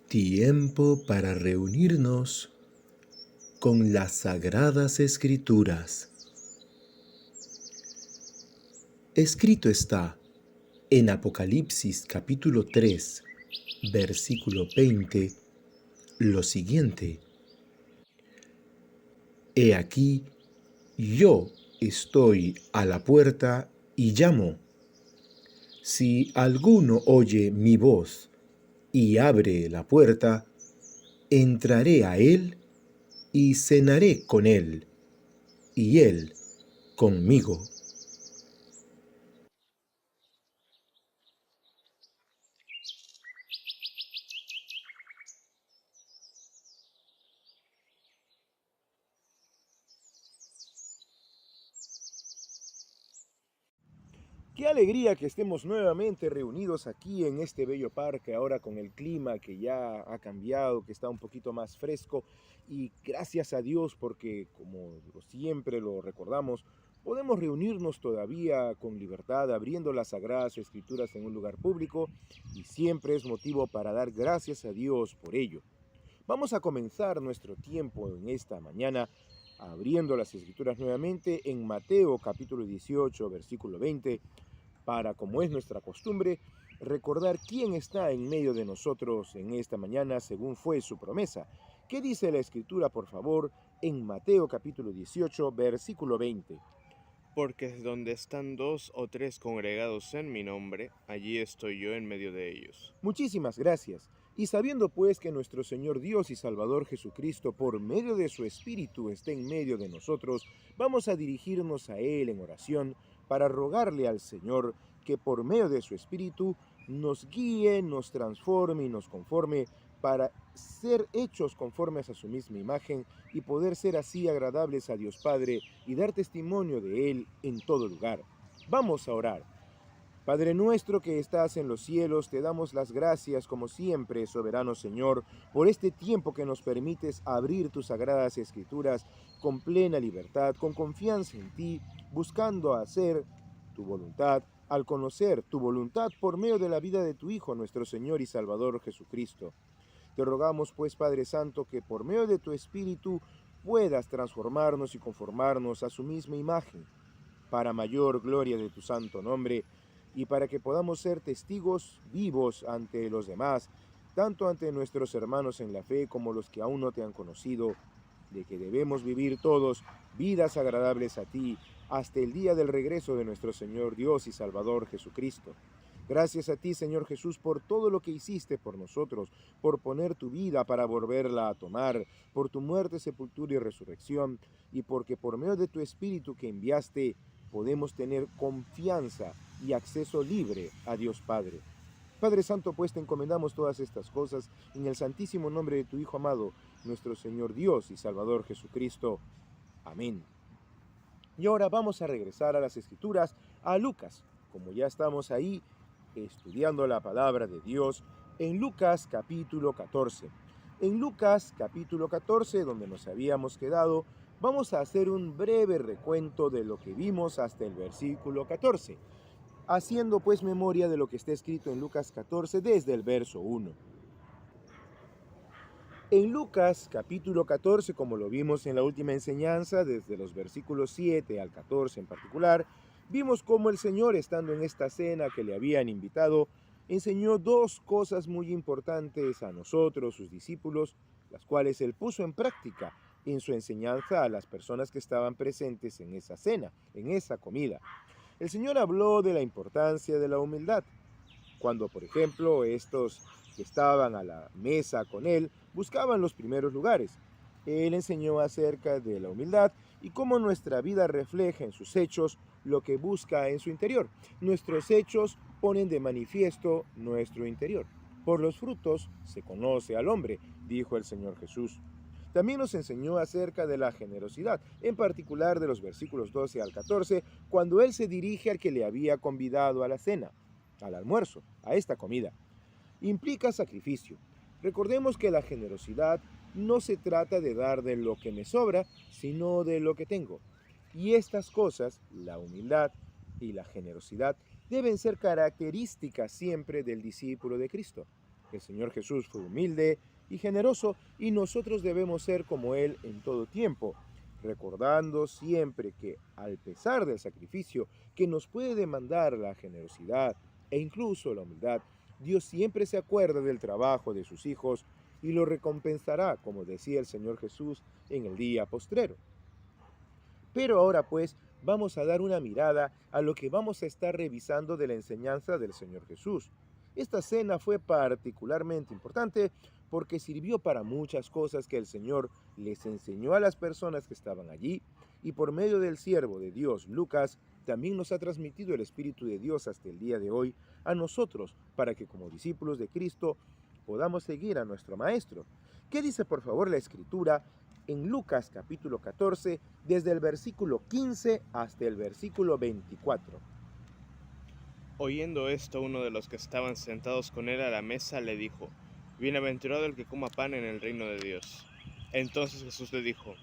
Tiempo para reunirnos con las Sagradas Escrituras. Escrito está en Apocalipsis capítulo 3, versículo 20, lo siguiente: He aquí, yo estoy a la puerta y llamo. Si alguno oye mi voz y abre la puerta, entraré a él y cenaré con él, y él conmigo. Qué alegría que estemos nuevamente reunidos aquí en este bello parque, ahora con el clima que ya ha cambiado, que está un poquito más fresco, y gracias a Dios porque, como siempre lo recordamos, podemos reunirnos todavía con libertad, abriendo las Sagradas Escrituras en un lugar público, y siempre es motivo para dar gracias a Dios por ello. Vamos a comenzar nuestro tiempo en esta mañana abriendo las Escrituras nuevamente en Mateo capítulo 18, versículo 20, para, como es nuestra costumbre, recordar quién está en medio de nosotros en esta mañana según fue su promesa. ¿Qué dice la Escritura, por favor, en Mateo capítulo 18, versículo 20? Porque donde están 2 o 3 congregados en mi nombre, allí estoy yo en medio de ellos. Muchísimas gracias. Y sabiendo pues que nuestro Señor Dios y Salvador Jesucristo, por medio de su Espíritu, está en medio de nosotros, vamos a dirigirnos a Él en oración para rogarle al Señor que por medio de su Espíritu nos guíe, nos transforme y nos conforme para ser hechos conformes a su misma imagen y poder ser así agradables a Dios Padre y dar testimonio de Él en todo lugar. Vamos a orar. Padre nuestro que estás en los cielos, te damos las gracias como siempre, soberano Señor, por este tiempo que nos permites abrir tus sagradas escrituras con plena libertad, con confianza en ti, buscando hacer tu voluntad, al conocer tu voluntad por medio de la vida de tu Hijo, nuestro Señor y Salvador Jesucristo. Te rogamos pues, Padre Santo, que por medio de tu Espíritu puedas transformarnos y conformarnos a su misma imagen, para mayor gloria de tu santo nombre, y para que podamos ser testigos vivos ante los demás, tanto ante nuestros hermanos en la fe como los que aún no te han conocido, de que debemos vivir todos vidas agradables a ti hasta el día del regreso de nuestro Señor Dios y Salvador Jesucristo. Gracias a ti, Señor Jesús, por todo lo que hiciste por nosotros, por poner tu vida para volverla a tomar, por tu muerte, sepultura y resurrección, y porque por medio de tu Espíritu que enviaste, podemos tener confianza y acceso libre a Dios Padre. Padre Santo, pues te encomendamos todas estas cosas en el santísimo nombre de tu Hijo amado, nuestro Señor Dios y Salvador Jesucristo. Amén. Y ahora vamos a regresar a las Escrituras, a Lucas, como ya estamos ahí estudiando la palabra de Dios, en Lucas capítulo 14. En Lucas capítulo 14, donde nos habíamos quedado, vamos a hacer un breve recuento de lo que vimos hasta el versículo 14, haciendo pues memoria de lo que está escrito en Lucas 14 desde el verso 1. En Lucas capítulo 14, como lo vimos en la última enseñanza, desde los versículos 7 al 14 en particular, vimos cómo el Señor, estando en esta cena que le habían invitado, enseñó dos cosas muy importantes a nosotros, sus discípulos, las cuales él puso en práctica en su enseñanza a las personas que estaban presentes en esa cena, en esa comida. El Señor habló de la importancia de la humildad, cuando, por ejemplo, estos que estaban a la mesa con él buscaban los primeros lugares. Él enseñó acerca de la humildad y cómo nuestra vida refleja en sus hechos lo que busca en su interior. Nuestros hechos ponen de manifiesto nuestro interior. Por los frutos se conoce al hombre, dijo el Señor Jesús. También nos enseñó acerca de la generosidad, en particular de los versículos 12 al 14, cuando él se dirige al que le había convidado a la cena, al almuerzo, a esta comida. Implica sacrificio. Recordemos que la generosidad no se trata de dar de lo que me sobra, sino de lo que tengo. Y estas cosas, la humildad y la generosidad, deben ser características siempre del discípulo de Cristo. El Señor Jesús fue humilde y generoso y nosotros debemos ser como Él en todo tiempo, recordando siempre que, al pesar del sacrificio que nos puede demandar la generosidad e incluso la humildad, Dios siempre se acuerda del trabajo de sus hijos y lo recompensará, como decía el Señor Jesús, en el día postrero. Pero ahora pues vamos a dar una mirada a lo que vamos a estar revisando de la enseñanza del Señor Jesús. Esta cena fue particularmente importante porque sirvió para muchas cosas que el Señor les enseñó a las personas que estaban allí, y por medio del siervo de Dios, Lucas, también nos ha transmitido el Espíritu de Dios hasta el día de hoy a nosotros, para que como discípulos de Cristo podamos seguir a nuestro Maestro. ¿Qué dice por favor la Escritura en Lucas capítulo 14, desde el versículo 15 hasta el versículo 24? Oyendo esto, uno de los que estaban sentados con él a la mesa le dijo: Bienaventurado el que coma pan en el reino de Dios. Entonces Jesús le dijo: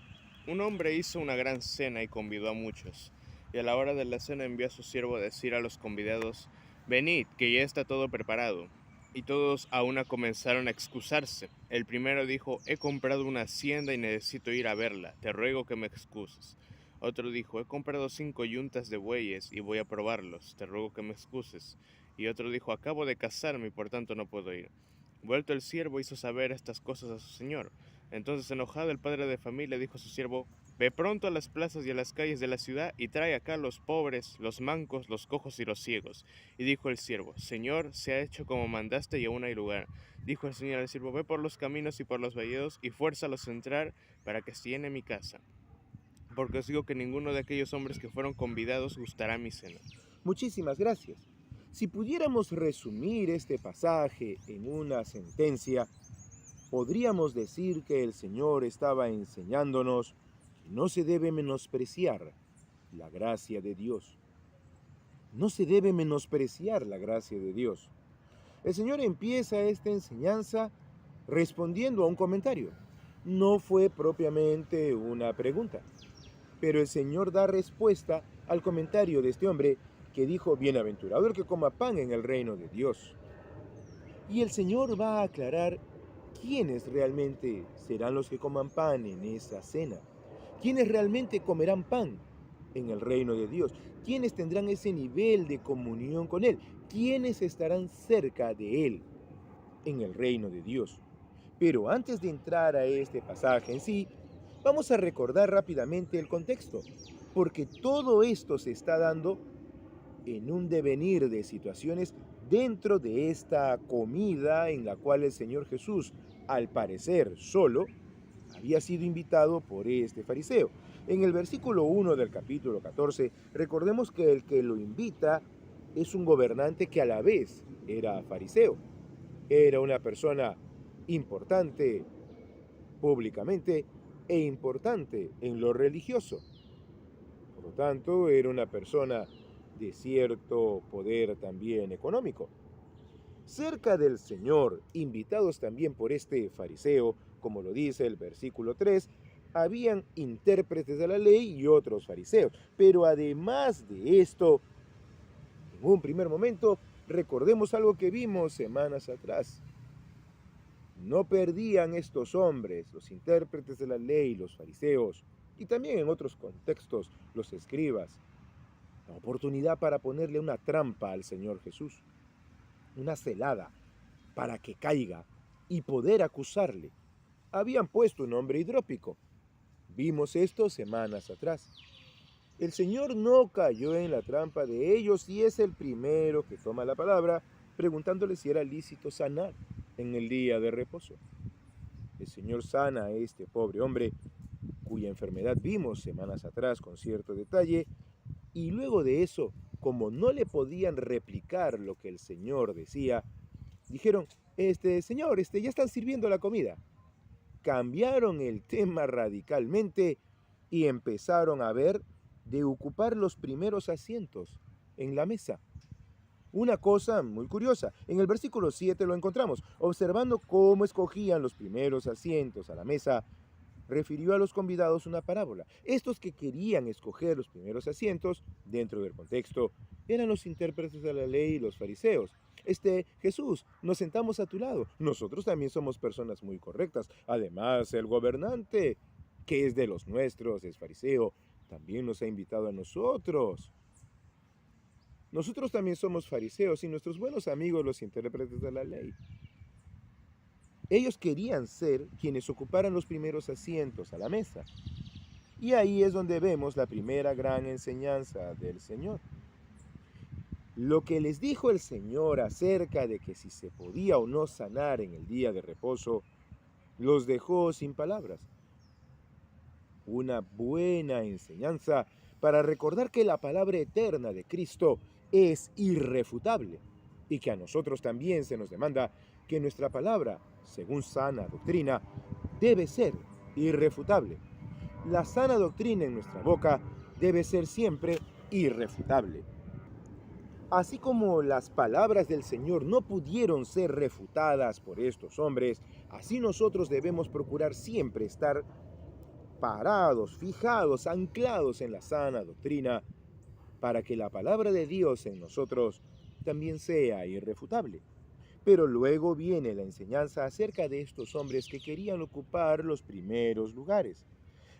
Un hombre hizo una gran cena y convidó a muchos. Y a la hora de la cena envió a su siervo a decir a los convidados: Venid, que ya está todo preparado. Y todos a una comenzaron a excusarse. El primero dijo: He comprado una hacienda y necesito ir a verla. Te ruego que me excuses. Otro dijo: He comprado 5 yuntas de bueyes y voy a probarlos. Te ruego que me excuses. Y otro dijo: Acabo de casarme y por tanto no puedo ir. Vuelto el siervo hizo saber estas cosas a su señor. Entonces, enojado, el padre de familia dijo a su siervo: Ve pronto a las plazas y a las calles de la ciudad y trae acá los pobres, los mancos, los cojos y los ciegos. Y dijo el siervo: Señor, se ha hecho como mandaste y aún hay lugar. Dijo el señor al siervo: Ve por los caminos y por los valledos y fuérzalos a entrar para que se llene mi casa. Porque os digo que ninguno de aquellos hombres que fueron convidados gustará mi cena. Muchísimas gracias. Si pudiéramos resumir este pasaje en una sentencia, podríamos decir que el Señor estaba enseñándonos que no se debe menospreciar la gracia de Dios. No se debe menospreciar la gracia de Dios. El Señor empieza esta enseñanza respondiendo a un comentario. No fue propiamente una pregunta, pero el Señor da respuesta al comentario de este hombre que dijo: Bienaventurado el que coma pan en el reino de Dios. Y el Señor va a aclarar quiénes realmente serán los que coman pan en esa cena. ¿Quiénes realmente comerán pan en el reino de Dios? ¿Quiénes tendrán ese nivel de comunión con Él? ¿Quiénes estarán cerca de Él en el reino de Dios? Pero antes de entrar a este pasaje en sí, vamos a recordar rápidamente el contexto, porque todo esto se está dando en un devenir de situaciones dentro de esta comida en la cual el Señor Jesús, al parecer solo, había sido invitado por este fariseo. En el versículo 1 del capítulo 14, recordemos que el que lo invita es un gobernante que a la vez era fariseo. Era una persona importante públicamente e importante en lo religioso. Por lo tanto, era una persona de cierto poder también económico. Cerca del Señor, invitados también por este fariseo, como lo dice el versículo 3, habían intérpretes de la ley y otros fariseos. Pero además de esto, en un primer momento, recordemos algo que vimos semanas atrás. No perdían estos hombres, los intérpretes de la ley, los fariseos, y también en otros contextos, los escribas, la oportunidad para ponerle una trampa al Señor Jesús, una celada, para que caiga y poder acusarle. Habían puesto un hombre hidrópico. Vimos esto semanas atrás. El Señor no cayó en la trampa de ellos y es el primero que toma la palabra preguntándole si era lícito sanar en el día de reposo. El Señor sana a este pobre hombre, cuya enfermedad vimos semanas atrás con cierto detalle, y luego de eso, como no le podían replicar lo que el Señor decía, dijeron: Señor, ya están sirviendo la comida. Cambiaron el tema radicalmente y empezaron a ver de ocupar los primeros asientos en la mesa. Una cosa muy curiosa, en el versículo 7 lo encontramos: observando cómo escogían los primeros asientos a la mesa, refirió a los convidados una parábola. Estos que querían escoger los primeros asientos, dentro del contexto, eran los intérpretes de la ley y los fariseos. Jesús, nos sentamos a tu lado. Nosotros también somos personas muy correctas. Además, el gobernante, que es de los nuestros, es fariseo, también nos ha invitado a nosotros. Nosotros también somos fariseos y nuestros buenos amigos los intérpretes de la ley. Ellos querían ser quienes ocuparan los primeros asientos a la mesa. Y ahí es donde vemos la primera gran enseñanza del Señor. Lo que les dijo el Señor acerca de que si se podía o no sanar en el día de reposo, los dejó sin palabras. Una buena enseñanza para recordar que la palabra eterna de Cristo es irrefutable y que a nosotros también se nos demanda que nuestra palabra, según sana doctrina, debe ser irrefutable. La sana doctrina en nuestra boca debe ser siempre irrefutable. Así como las palabras del Señor no pudieron ser refutadas por estos hombres, así nosotros debemos procurar siempre estar parados, fijados, anclados en la sana doctrina, para que la palabra de Dios en nosotros también sea irrefutable. Pero luego viene la enseñanza acerca de estos hombres que querían ocupar los primeros lugares.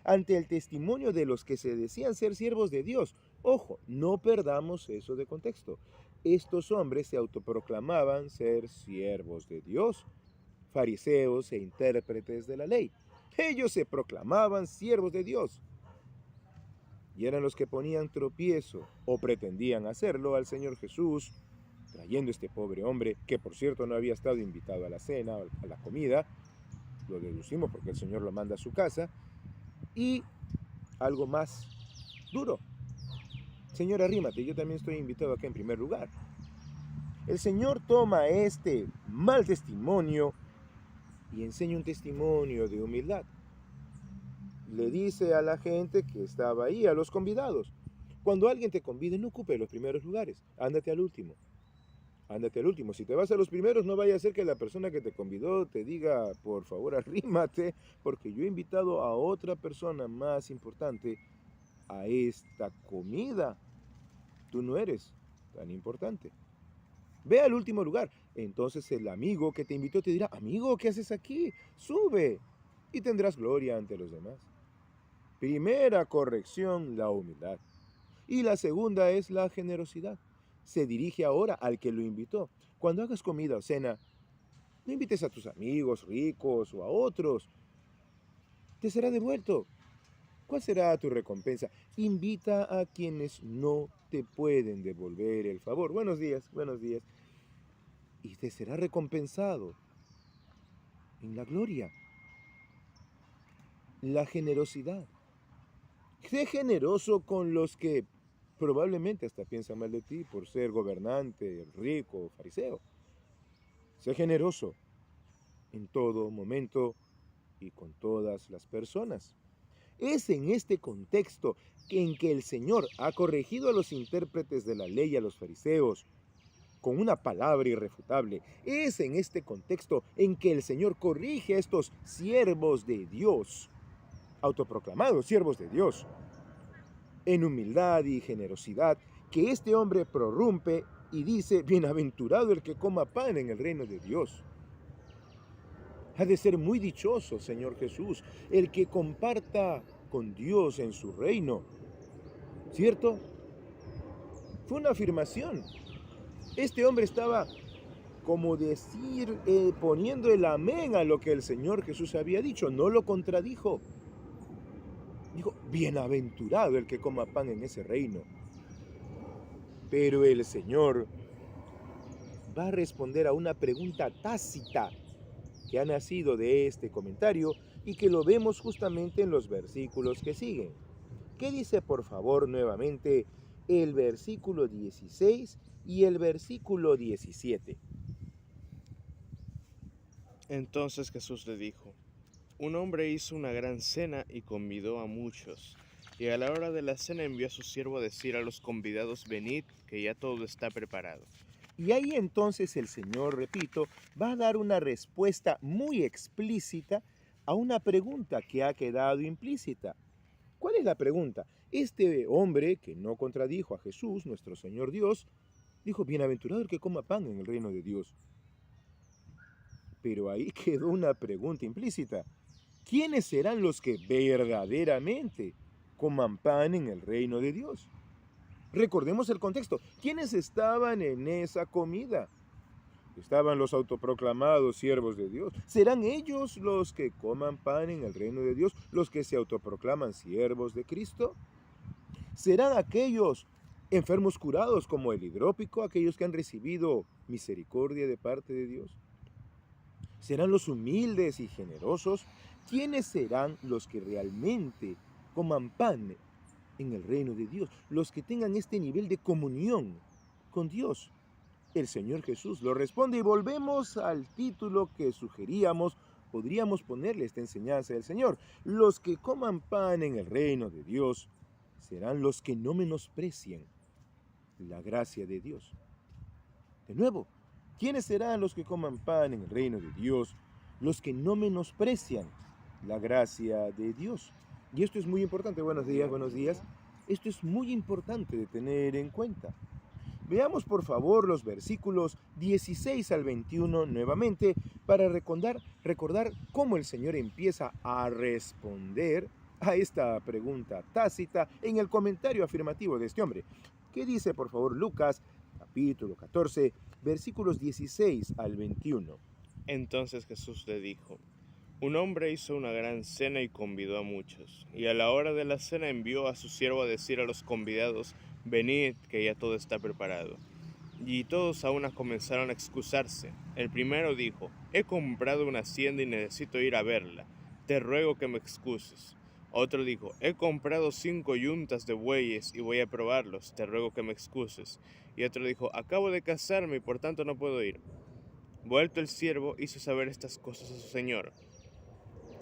Ante el testimonio de los que se decían ser siervos de Dios. Ojo, no perdamos eso de contexto. Estos hombres se autoproclamaban ser siervos de Dios, fariseos e intérpretes de la ley. Ellos se proclamaban siervos de Dios. Y eran los que ponían tropiezo, o pretendían hacerlo, al Señor Jesús, trayendo este pobre hombre, que por cierto no había estado invitado a la cena, a la comida. Lo deducimos porque el Señor lo manda a su casa. Y algo más duro. Señor, arrímate, yo también estoy invitado acá en primer lugar. El Señor toma este mal testimonio y enseña un testimonio de humildad. Le dice a la gente que estaba ahí, a los convidados, cuando alguien te convide, no ocupe los primeros lugares, ándate al último. Ándate al último. Si te vas a los primeros, no vaya a ser que la persona que te convidó te diga, por favor, arrímate, porque yo he invitado a otra persona más importante a esta comida. Tú no eres tan importante. Ve al último lugar. Entonces el amigo que te invitó te dirá, amigo, ¿qué haces aquí? Sube y tendrás gloria ante los demás. Primera corrección, la humildad. Y la segunda es la generosidad. Se dirige ahora al que lo invitó. Cuando hagas comida o cena, no invites a tus amigos ricos o a otros. Te será devuelto. ¿Cuál será tu recompensa? Invita a quienes no te pueden devolver el favor. Buenos días, buenos días. Y te será recompensado en la gloria. La generosidad. Sé generoso con los que probablemente hasta piensan mal de ti por ser gobernante, rico o fariseo. Sé generoso en todo momento y con todas las personas. Es en este contexto en que el Señor ha corregido a los intérpretes de la ley y a los fariseos con una palabra irrefutable. Es en este contexto en que el Señor corrige a estos siervos de Dios, autoproclamados siervos de Dios, en humildad y generosidad, que este hombre prorrumpe y dice, bienaventurado el que coma pan en el reino de Dios. Ha de ser muy dichoso, Señor Jesús, el que comparta con Dios en su reino. ¿Cierto? Fue una afirmación. Este hombre estaba, como decir, poniendo el amén a lo que el Señor Jesús había dicho. No lo contradijo. Dijo, bienaventurado el que coma pan en ese reino. Pero el Señor va a responder a una pregunta tácita que ha nacido de este comentario y que lo vemos justamente en los versículos que siguen. ¿Qué dice, por favor, nuevamente el versículo 16 y el versículo 17? Entonces Jesús le dijo, un hombre hizo una gran cena y convidó a muchos. Y a la hora de la cena envió a su siervo a decir a los convidados, venid, que ya todo está preparado. Y ahí entonces el Señor, repito, va a dar una respuesta muy explícita a una pregunta que ha quedado implícita. ¿Cuál es la pregunta? Este hombre, que no contradijo a Jesús, nuestro Señor Dios, Dijo, bienaventurado el que coma pan en el reino de Dios. Pero ahí quedó una pregunta implícita. ¿Quiénes serán los que verdaderamente coman pan en el reino de Dios? Recordemos el contexto. ¿Quiénes estaban en esa comida? Estaban los autoproclamados siervos de Dios. ¿Serán ellos los que coman pan en el reino de Dios, los que se autoproclaman siervos de Cristo? ¿Serán aquellos enfermos curados como el hidrópico, aquellos que han recibido misericordia de parte de Dios? ¿Serán los humildes y generosos? ¿Quiénes serán los que realmente coman pan en el reino de Dios? Los que tengan este nivel de comunión con Dios. El Señor Jesús lo responde y volvemos al título que sugeríamos. Podríamos ponerle esta enseñanza del Señor. Los que coman pan en el reino de Dios serán los que no menosprecien la gracia de Dios. De nuevo, ¿quiénes serán los que coman pan en el reino de Dios? Los que no menosprecian la gracia de Dios. Y esto es muy importante. Buenos días, buenos días. Esto es muy importante de tener en cuenta. Veamos por favor los versículos 16 al 21 nuevamente para recordar cómo el Señor empieza a responder a esta pregunta tácita en el comentario afirmativo de este hombre. ¿Qué dice por favor Lucas capítulo 14 versículos 16 al 21? Entonces Jesús le dijo: un hombre hizo una gran cena y convidó a muchos, y a la hora de la cena envió a su siervo a decir a los convidados: venid, que ya todo está preparado. Y todos a una comenzaron a excusarse. El primero dijo: he comprado una hacienda y necesito ir a verla, te ruego que me excuses. Otro dijo: he comprado 5 yuntas de bueyes y voy a probarlos, te ruego que me excuses. Y otro dijo: acabo de casarme y por tanto no puedo ir. Vuelto el siervo, hizo saber estas cosas a su señor.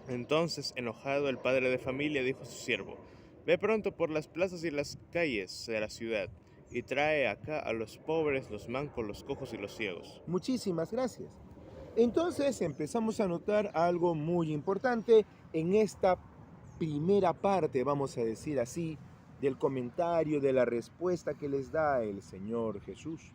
Entonces, enojado, el padre de familia dijo a su siervo: ve pronto por las plazas y las calles de la ciudad, y trae acá a los pobres, los mancos, los cojos y los ciegos. Muchísimas gracias. Entonces empezamos a notar algo muy importante en esta primera parte, vamos a decir así, del comentario, de la respuesta que les da el Señor Jesús.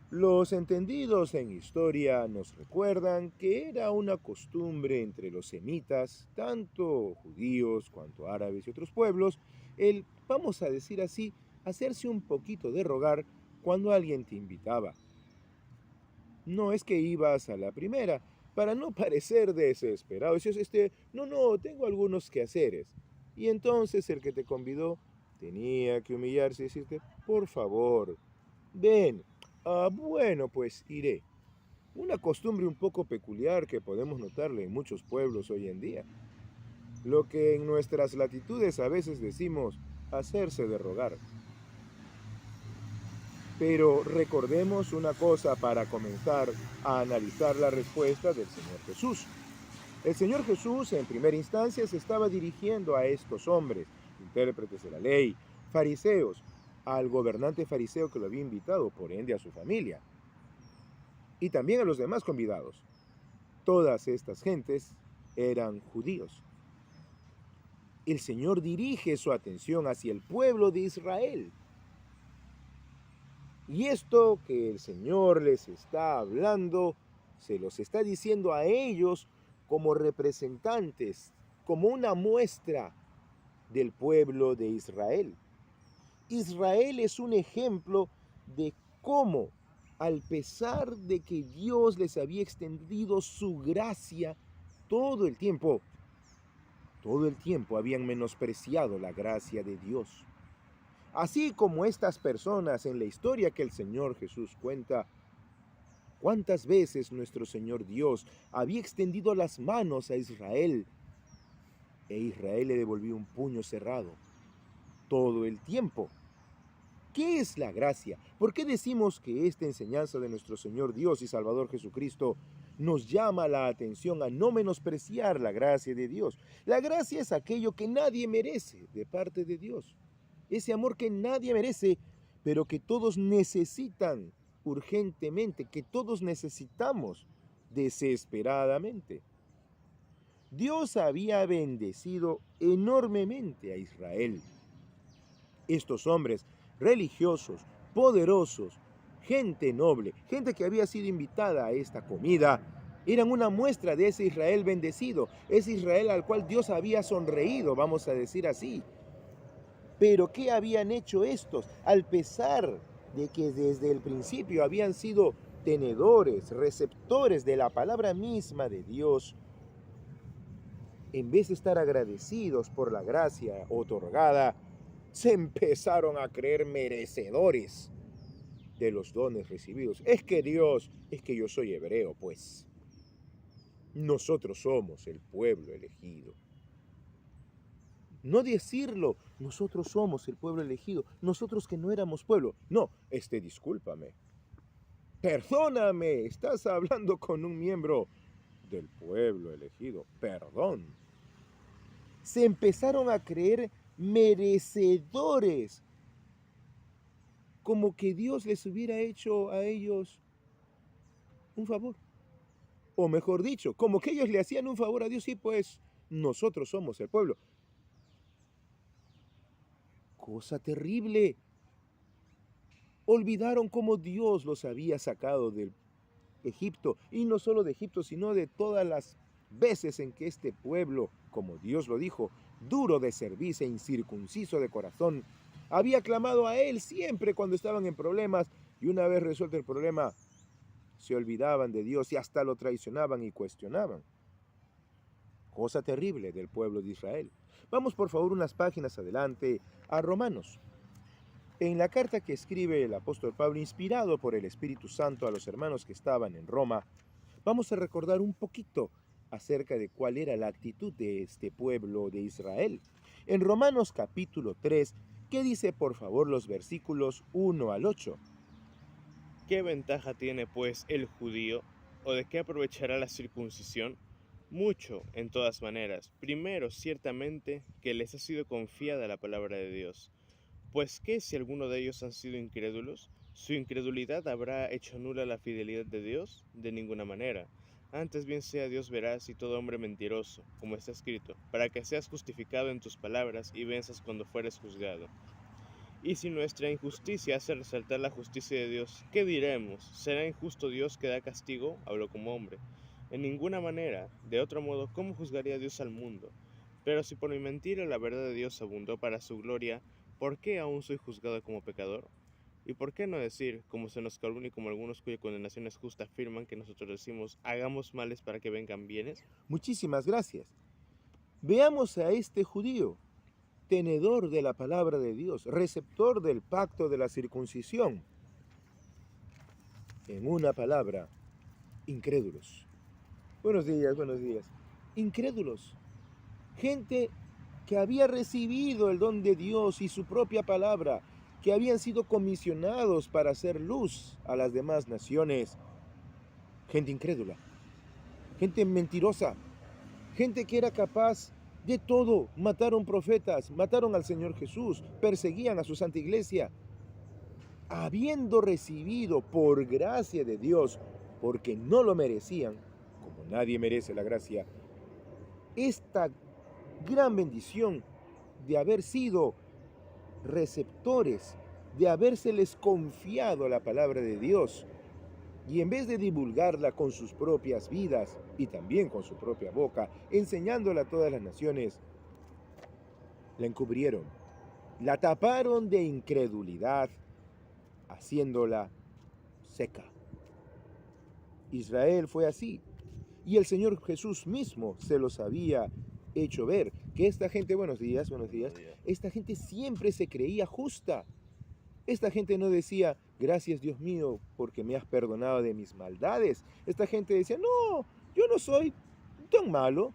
Los entendidos en historia nos recuerdan que era una costumbre entre los semitas, tanto judíos cuanto árabes y otros pueblos, el, vamos a decir así, hacerse un poquito de rogar cuando alguien te invitaba. No es que ibas a la primera, para no parecer desesperado. Decías, no, tengo algunos quehaceres. Y entonces el que te convidó tenía que humillarse y decirte, por favor, ven. Bueno, pues iré. Una costumbre un poco peculiar que podemos notarle en muchos pueblos hoy en día. Lo que en nuestras latitudes a veces decimos hacerse de rogar. Pero recordemos una cosa para comenzar a analizar la respuesta del Señor Jesús. El Señor Jesús en primera instancia se estaba dirigiendo a estos hombres, intérpretes de la ley, fariseos, al gobernante fariseo que lo había invitado, por ende a su familia, y también a los demás convidados. Todas estas gentes eran judíos. El Señor dirige su atención hacia el pueblo de Israel. Y esto que el Señor les está hablando, se los está diciendo a ellos como representantes, como una muestra del pueblo de Israel. Israel es un ejemplo de cómo, al pesar de que Dios les había extendido su gracia todo el tiempo habían menospreciado la gracia de Dios. Así como estas personas en la historia que el Señor Jesús cuenta, ¿cuántas veces nuestro Señor Dios había extendido las manos a Israel? E Israel le devolvió un puño cerrado todo el tiempo. ¿Qué es la gracia? ¿Por qué decimos que esta enseñanza de nuestro Señor Dios y Salvador Jesucristo nos llama la atención a no menospreciar la gracia de Dios? La gracia es aquello que nadie merece de parte de Dios. Ese amor que nadie merece, pero que todos necesitan urgentemente, que todos necesitamos desesperadamente. Dios había bendecido enormemente a Israel. Estos hombres religiosos, poderosos, gente noble, gente que había sido invitada a esta comida, eran una muestra de ese Israel bendecido, ese Israel al cual Dios había sonreído, vamos a decir así. Pero ¿qué habían hecho estos? Al pesar de que desde el principio habían sido tenedores, receptores de la palabra misma de Dios, en vez de estar agradecidos por la gracia otorgada, se empezaron a creer merecedores de los dones recibidos. Es que yo soy hebreo, pues. Nosotros somos el pueblo elegido. No decirlo, nosotros somos el pueblo elegido, nosotros que no éramos pueblo. No, discúlpame. Perdóname, estás hablando con un miembro del pueblo elegido. Perdón. Se empezaron a creer merecedores, como que Dios les hubiera hecho a ellos un favor. O mejor dicho, como que ellos le hacían un favor a Dios y pues nosotros somos el pueblo. Cosa terrible. Olvidaron cómo Dios los había sacado del Egipto, y no solo de Egipto, sino de todas las veces en que este pueblo, como Dios lo dijo, duro de cerviz e incircunciso de corazón, había clamado a Él siempre cuando estaban en problemas, y una vez resuelto el problema, se olvidaban de Dios y hasta lo traicionaban y cuestionaban. Cosa terrible del pueblo de Israel. Vamos por favor unas páginas adelante a Romanos. En la carta que escribe el apóstol Pablo, inspirado por el Espíritu Santo a los hermanos que estaban en Roma, vamos a recordar un poquito acerca de cuál era la actitud de este pueblo de Israel. En Romanos capítulo 3, ¿qué dice por favor los versículos 1 al 8? ¿Qué ventaja tiene pues el judío, o de qué aprovechará la circuncisión? Mucho, en todas maneras. Primero, ciertamente, que les ha sido confiada la palabra de Dios. Pues ¿qué si alguno de ellos han sido incrédulos? ¿Su incredulidad habrá hecho nula la fidelidad de Dios? De ninguna manera. Antes bien sea Dios veraz y todo hombre mentiroso, como está escrito, para que seas justificado en tus palabras y venzas cuando fueres juzgado. Y si nuestra injusticia hace resaltar la justicia de Dios, ¿qué diremos? ¿Será injusto Dios que da castigo? Hablo como hombre. En ninguna manera. De otro modo, ¿cómo juzgaría Dios al mundo? Pero si por mi mentira la verdad de Dios abundó para su gloria, ¿por qué aún soy juzgado como pecador? ¿Y por qué no decir, como se nos calumnia y como algunos cuya condenación es justa afirman que nosotros decimos, hagamos males para que vengan bienes? Muchísimas gracias. Veamos a este judío, tenedor de la palabra de Dios, receptor del pacto de la circuncisión. En una palabra, incrédulos. Buenos días, buenos días. Incrédulos. Gente que había recibido el don de Dios y su propia palabra, que habían sido comisionados para hacer luz a las demás naciones. Gente incrédula, gente mentirosa, gente que era capaz de todo. Mataron profetas, mataron al Señor Jesús, perseguían a su santa iglesia, habiendo recibido por gracia de Dios, porque no lo merecían, como nadie merece la gracia, esta gran bendición de haber sido receptores, de habérseles confiado la palabra de Dios, y en vez de divulgarla con sus propias vidas y también con su propia boca, enseñándola a todas las naciones, la encubrieron, la taparon de incredulidad, haciéndola seca. Israel fue así, y el Señor Jesús mismo se los había hecho ver, que esta gente, buenos días, esta gente siempre se creía justa. Esta gente no decía, gracias Dios mío, porque me has perdonado de mis maldades. Esta gente decía, no, yo no soy tan malo.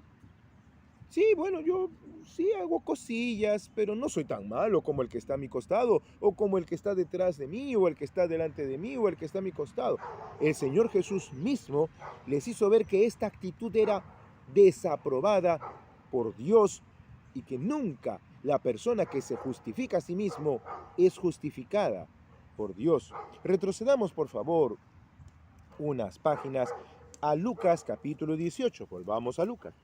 Sí, bueno, yo sí hago cosillas, pero no soy tan malo como el que está a mi costado, o como el que está detrás de mí, o el que está delante de mí, o el que está a mi costado. El Señor Jesús mismo les hizo ver que esta actitud era desaprobada por Dios y que nunca la persona que se justifica a sí mismo es justificada por Dios. Retrocedamos, por favor, unas páginas a Lucas capítulo 18. Volvamos a Lucas.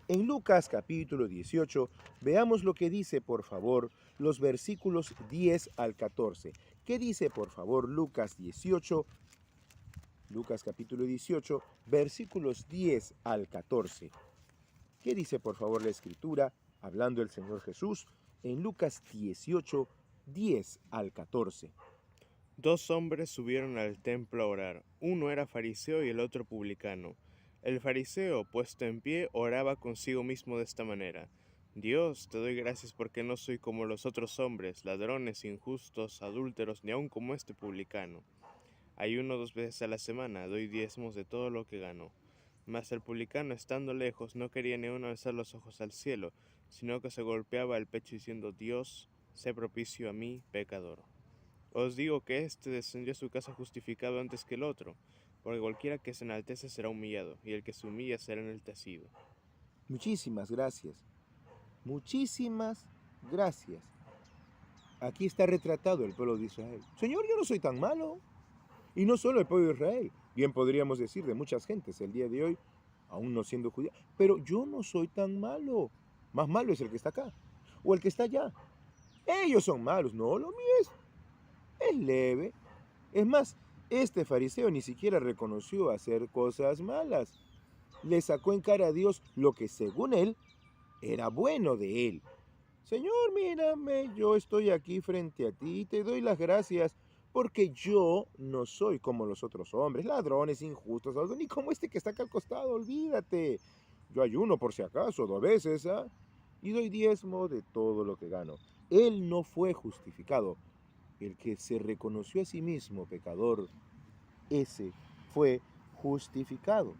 En Lucas capítulo 18, veamos lo que dice, por favor, los versículos 10 al 14. ¿Qué dice, por favor, Lucas 18? Lucas capítulo 18, versículos 10 al 14. ¿Qué dice, por favor, la Escritura, hablando el Señor Jesús, en Lucas 18, 10 al 14? Dos hombres subieron al templo a orar. Uno era fariseo y el otro publicano. El fariseo, puesto en pie, oraba consigo mismo de esta manera: Dios, te doy gracias porque no soy como los otros hombres, ladrones, injustos, adúlteros, ni aun como este publicano. Ayuno 2 veces a la semana, doy diezmos de todo lo que gano. Mas el publicano, estando lejos, no quería ni aun alzar los ojos al cielo, sino que se golpeaba el pecho diciendo: Dios, sé propicio a mí, pecador. Os digo que éste descendió a su casa justificado antes que el otro, porque cualquiera que se enaltece será humillado, y el que se humilla será enaltecido. Muchísimas gracias. Muchísimas gracias. Aquí está retratado el pueblo de Israel. Señor, yo no soy tan malo. Y no solo el pueblo de Israel, bien podríamos decir de muchas gentes el día de hoy, aún no siendo judíos, pero yo no soy tan malo. Más malo es el que está acá, o el que está allá. Ellos son malos, no, lo mío es leve. Es más, este fariseo ni siquiera reconoció hacer cosas malas. Le sacó en cara a Dios lo que según él era bueno de él. Señor, mírame, yo estoy aquí frente a ti y te doy las gracias porque yo no soy como los otros hombres, ladrones, injustos, ni como este que está acá al costado, olvídate. Yo ayuno por si acaso 2 veces, ¿ah? Y doy diezmo de todo lo que gano. Él no fue justificado. El que se reconoció a sí mismo pecador, ese fue justificado.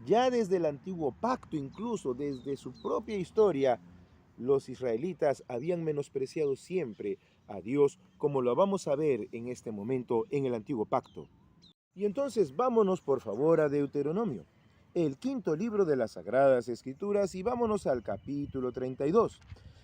Ya desde el antiguo pacto, incluso desde su propia historia, los israelitas habían menospreciado siempre a Dios, como lo vamos a ver en este momento en el antiguo pacto. Y entonces vámonos por favor a Deuteronomio, el quinto libro de las Sagradas Escrituras, y vámonos al capítulo 32.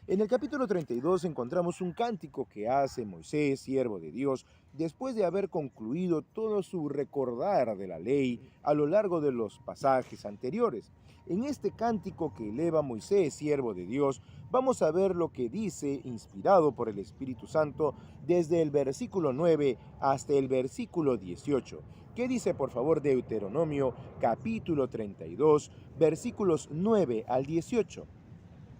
En el capítulo 32 encontramos un cántico que hace Moisés, siervo de Dios, después de haber concluido todo su recordar de la ley a lo largo de los pasajes anteriores. En este cántico que eleva Moisés, siervo de Dios, vamos a ver lo que dice, inspirado por el Espíritu Santo, desde el versículo 9 hasta el versículo 18. ¿Qué dice, por favor, Deuteronomio, capítulo 32, versículos 9 al 18?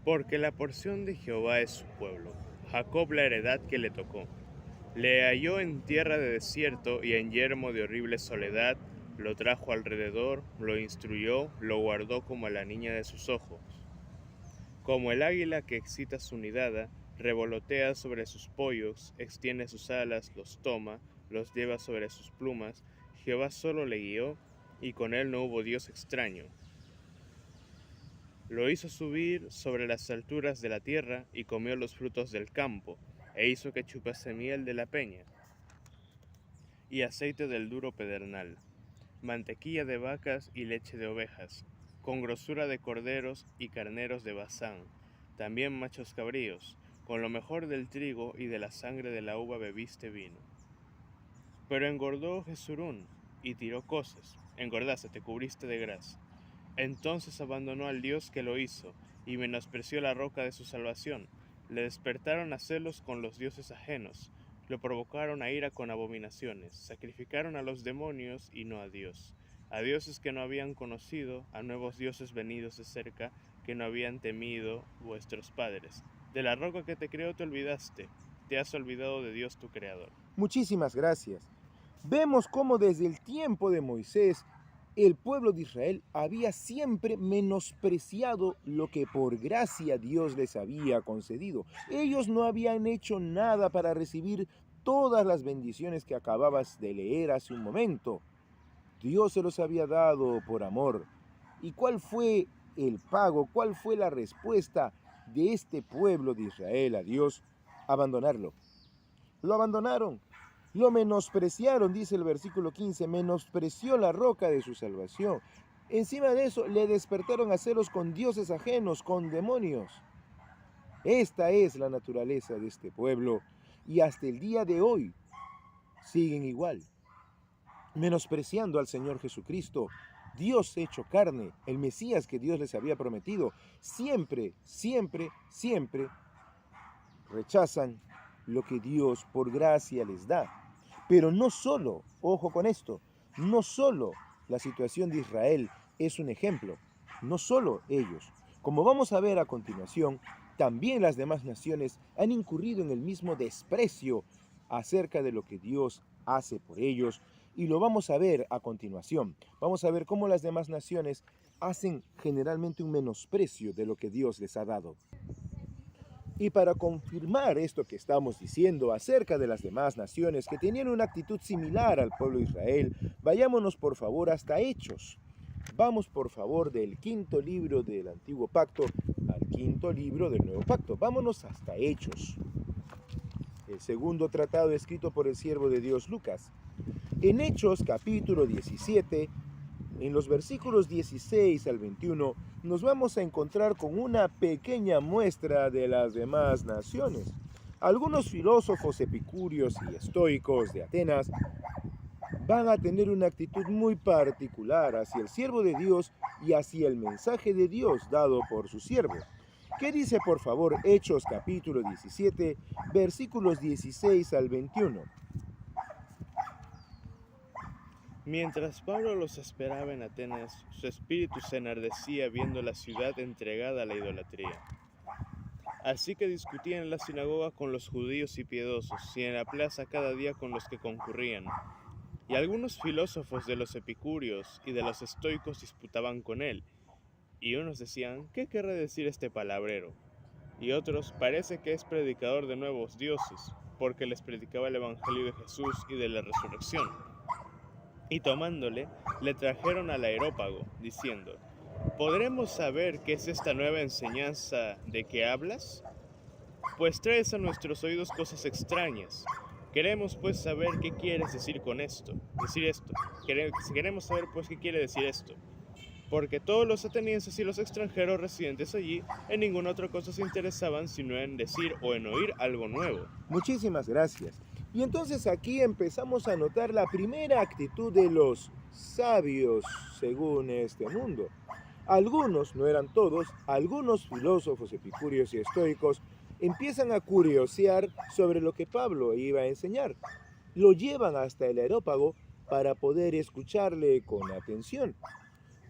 Porque la porción de Jehová es su pueblo, Jacob la heredad que le tocó. Le halló en tierra de desierto y en yermo de horrible soledad, lo trajo alrededor, lo instruyó, lo guardó como a la niña de sus ojos. Como el águila que excita su nidada, revolotea sobre sus pollos, extiende sus alas, los toma, los lleva sobre sus plumas, Jehová solo le guió, y con él no hubo Dios extraño. Lo hizo subir sobre las alturas de la tierra y comió los frutos del campo, e hizo que chupase miel de la peña y aceite del duro pedernal, mantequilla de vacas y leche de ovejas, con grosura de corderos y carneros de Basán, también machos cabríos, con lo mejor del trigo y de la sangre de la uva bebiste vino. Pero engordó Jesurún y tiró coces, engordaste, te cubriste de grasa. Entonces abandonó al Dios que lo hizo, y menospreció la roca de su salvación. Le despertaron a celos con los dioses ajenos, lo provocaron a ira con abominaciones, sacrificaron a los demonios y no a Dios, a dioses que no habían conocido, a nuevos dioses venidos de cerca, que no habían temido vuestros padres. De la roca que te creó te olvidaste, te has olvidado de Dios tu Creador. Muchísimas gracias. Vemos cómo desde el tiempo de Moisés, el pueblo de Israel había siempre menospreciado lo que por gracia Dios les había concedido. Ellos no habían hecho nada para recibir todas las bendiciones que acababas de leer hace un momento. Dios se los había dado por amor. ¿Y cuál fue el pago? ¿Cuál fue la respuesta de este pueblo de Israel a Dios? Abandonarlo. Lo abandonaron. Lo menospreciaron, dice el versículo 15, menospreció la roca de su salvación. Encima de eso, le despertaron a celos con dioses ajenos, con demonios. Esta es la naturaleza de este pueblo, y hasta el día de hoy siguen igual, menospreciando al Señor Jesucristo, Dios hecho carne, el Mesías que Dios les había prometido. Siempre, siempre, siempre rechazan lo que Dios por gracia les da. Pero no solo, ojo con esto, no solo la situación de Israel es un ejemplo, no solo ellos. Como vamos a ver a continuación, también las demás naciones han incurrido en el mismo desprecio acerca de lo que Dios hace por ellos, y lo vamos a ver a continuación. Vamos a ver cómo las demás naciones hacen generalmente un menosprecio de lo que Dios les ha dado. Y para confirmar esto que estamos diciendo acerca de las demás naciones que tenían una actitud similar al pueblo de Israel, vayámonos por favor hasta Hechos. Vamos por favor del quinto libro del Antiguo Pacto al quinto libro del Nuevo Pacto. Vámonos hasta Hechos, el segundo tratado escrito por el siervo de Dios Lucas. En Hechos capítulo 17, en los versículos 16 al 21, nos vamos a encontrar con una pequeña muestra de las demás naciones. Algunos filósofos epicúreos y estoicos de Atenas van a tener una actitud muy particular hacia el siervo de Dios y hacia el mensaje de Dios dado por su siervo. ¿Qué dice por favor Hechos capítulo 17, versículos 16 al 21? Mientras Pablo los esperaba en Atenas, su espíritu se enardecía viendo la ciudad entregada a la idolatría. Así que discutía en la sinagoga con los judíos y piedosos, y en la plaza cada día con los que concurrían. Y algunos filósofos de los epicúreos y de los estoicos disputaban con él, y unos decían, ¿qué querrá decir este palabrero? Y otros, parece que es predicador de nuevos dioses, porque les predicaba el evangelio de Jesús y de la resurrección. Y tomándole, le trajeron al Areópago, diciendo, ¿podremos saber qué es esta nueva enseñanza de que hablas? Pues traes a nuestros oídos cosas extrañas. Queremos pues saber qué quieres decir con esto. Queremos saber pues qué quiere decir esto. Porque todos los atenienses y los extranjeros residentes allí en ninguna otra cosa se interesaban sino en decir o en oír algo nuevo. Muchísimas gracias. Y entonces aquí empezamos a notar la primera actitud de los sabios según este mundo. Algunos, no eran todos, algunos filósofos epicúreos y estoicos empiezan a curiosear sobre lo que Pablo iba a enseñar. Lo llevan hasta el Areópago para poder escucharle con atención.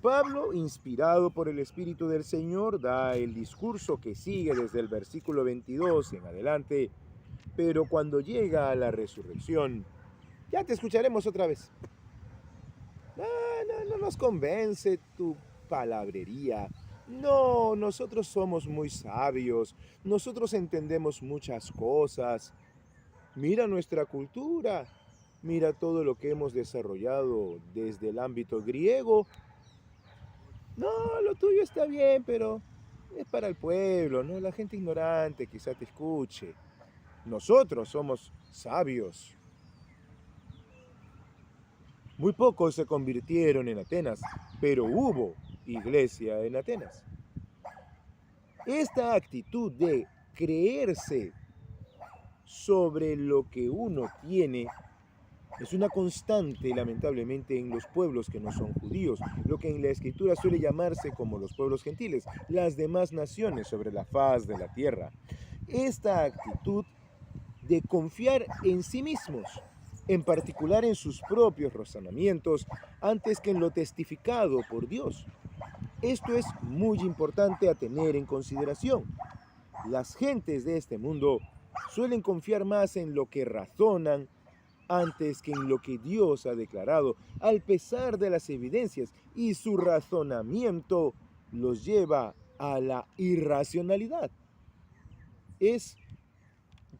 Pablo, inspirado por el Espíritu del Señor, da el discurso que sigue desde el versículo 22 en adelante, pero cuando llega a la resurrección, ya te escucharemos otra vez. No nos convence tu palabrería. No, nosotros somos muy sabios, nosotros entendemos muchas cosas. Mira nuestra cultura, mira todo lo que hemos desarrollado desde el ámbito griego. No, lo tuyo está bien, pero es para el pueblo, ¿no? La gente ignorante quizá te escuche. Nosotros somos sabios. Muy pocos se convirtieron en Atenas, pero hubo iglesia en Atenas. Esta actitud de creerse sobre lo que uno tiene es una constante, lamentablemente, en los pueblos que no son judíos, lo que en la Escritura suele llamarse como los pueblos gentiles, las demás naciones sobre la faz de la tierra. Esta actitud de confiar en sí mismos, en particular en sus propios razonamientos, antes que en lo testificado por Dios. Esto es muy importante a tener en consideración. Las gentes de este mundo suelen confiar más en lo que razonan antes que en lo que Dios ha declarado, al pesar de las evidencias, y su razonamiento los lleva a la irracionalidad. Es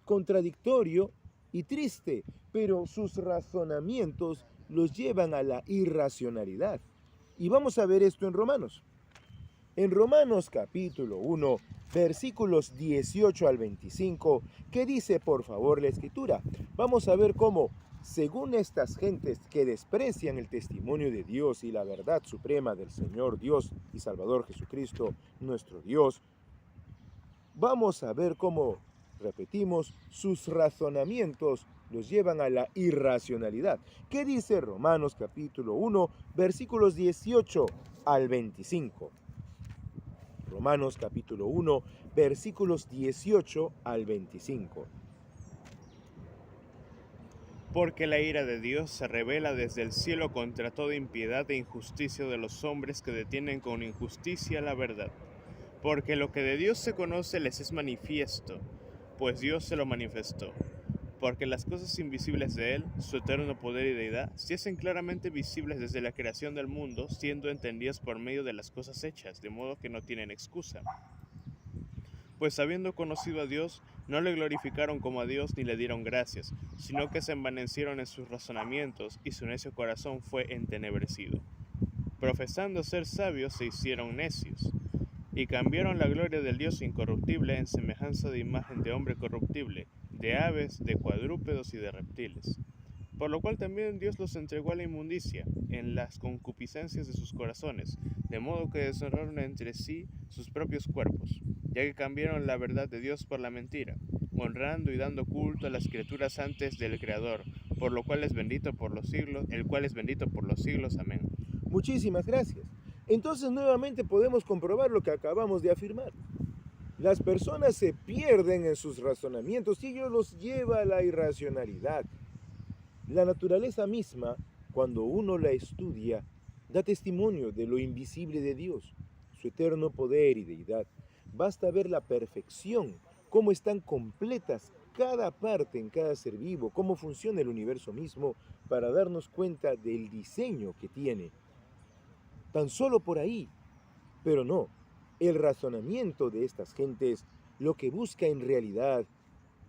contradictorio y triste, pero sus razonamientos los llevan a la irracionalidad. Y vamos a ver esto en Romanos. En Romanos capítulo 1, versículos 18 al 25, ¿qué dice por favor la Escritura? Vamos a ver cómo, según estas gentes que desprecian el testimonio de Dios y la verdad suprema del Señor Dios y Salvador Jesucristo, nuestro Dios, vamos a ver cómo, repetimos, sus razonamientos los llevan a la irracionalidad. ¿Qué dice Romanos capítulo 1, versículos 18 al 25? Romanos capítulo 1, versículos 18 al 25. Porque la ira de Dios se revela desde el cielo contra toda impiedad e injusticia de los hombres que detienen con injusticia la verdad. Porque lo que de Dios se conoce les es manifiesto, pues Dios se lo manifestó. Porque las cosas invisibles de Él, su eterno poder y deidad, se hacen claramente visibles desde la creación del mundo, siendo entendidas por medio de las cosas hechas, de modo que no tienen excusa. Pues habiendo conocido a Dios, no le glorificaron como a Dios ni le dieron gracias, sino que se envanecieron en sus razonamientos, y su necio corazón fue entenebrecido. Profesando ser sabios, se hicieron necios, y cambiaron la gloria del Dios incorruptible en semejanza de imagen de hombre corruptible, de aves, de cuadrúpedos y de reptiles. Por lo cual también Dios los entregó a la inmundicia, en las concupiscencias de sus corazones, de modo que deshonraron entre sí sus propios cuerpos, ya que cambiaron la verdad de Dios por la mentira, honrando y dando culto a las criaturas antes del Creador, por lo cual es bendito por los siglos, el cual es bendito por los siglos. Amén. Muchísimas gracias. Entonces nuevamente podemos comprobar lo que acabamos de afirmar. Las personas se pierden en sus razonamientos y ello los lleva a la irracionalidad. La naturaleza misma, cuando uno la estudia, da testimonio de lo invisible de Dios, su eterno poder y deidad. Basta ver la perfección, cómo están completas cada parte en cada ser vivo, cómo funciona el universo mismo, para darnos cuenta del diseño que tiene. Tan solo por ahí. Pero no, el razonamiento de estas gentes lo que busca en realidad